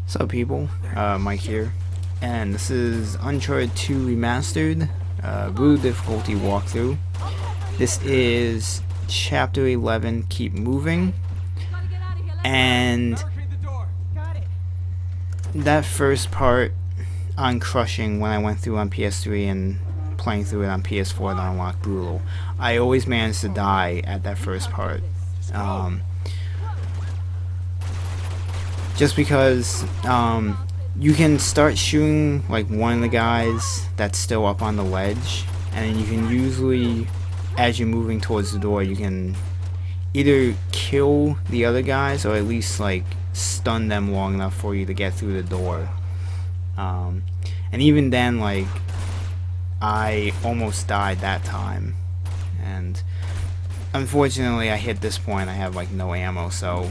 So people, Mike here, and this is Uncharted 2 Remastered, Blue difficulty walkthrough. This is Chapter 11, Keep Moving, and that first part on Crushing when I went through on PS3 and playing through it on PS4 to unlock Brutal, I always managed to die at that first part. Just because you can start shooting like one of the guys that's still up on the ledge, and then you can usually, as you're moving towards the door, you can either kill the other guys or at least like stun them long enough for you to get through the door. And even then, like, I almost died that time, and unfortunately I hit this point, I have like no ammo, so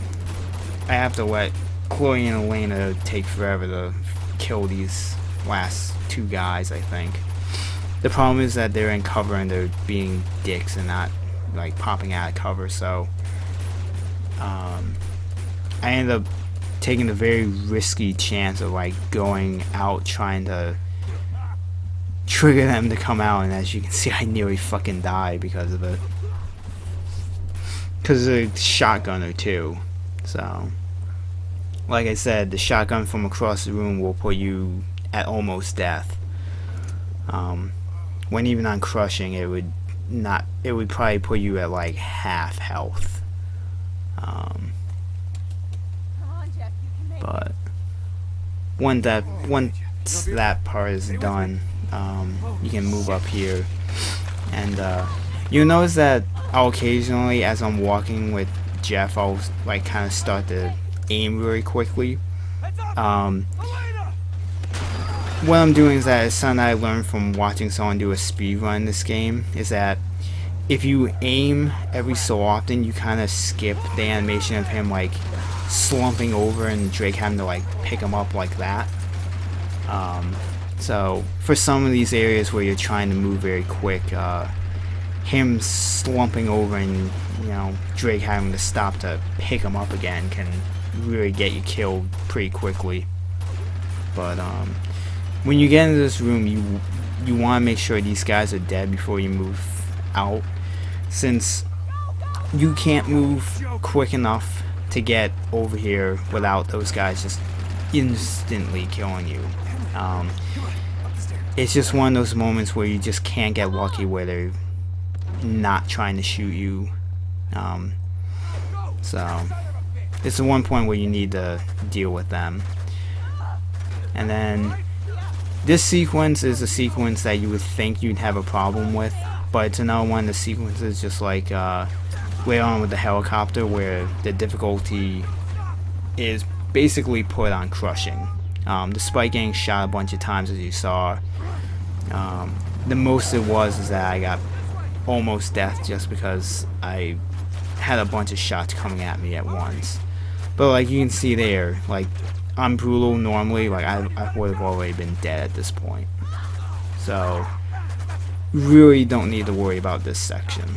I have to let Chloe and Elena take forever to kill these last two guys, I think. The problem is that they're in cover and they're being dicks and not like popping out of cover, so I ended up taking the very risky chance of like going out trying to trigger them to come out, and as you can see I nearly fucking died because of it. Because of the shotgunner too. So like I said, the shotgun from across the room will put you at almost death. When even on Crushing, it would probably put you at like half health. But once that part is done, you can move up here, and you'll notice that I'll occasionally, as I'm walking with Jeff, I'll like kind of start to aim very quickly. What I'm doing is that it's something I learned from watching someone do a speed run in this game, is that if you aim every so often, you kind of skip the animation of him like slumping over and Drake having to like pick him up like that. So for some of these areas where you're trying to move very quick, him slumping over and, you know, Drake having to stop to pick him up again can really get you killed pretty quickly. But when you get into this room, you want to make sure these guys are dead before you move out, since you can't move quick enough to get over here without those guys just instantly killing you. It's just one of those moments where you just can't get lucky where they're not trying to shoot you. So it's the one point where you need to deal with them. And then this sequence is a sequence that you would think you'd have a problem with, but it's another one of the sequences just like later on with the helicopter, where the difficulty is basically put on Crushing. Despite getting shot a bunch of times, as you saw, the most it was is that I got almost death just because I had a bunch of shots coming at me at once. But like you can see there, like on Brutal normally, like I would have already been dead at this point. So really don't need to worry about this section.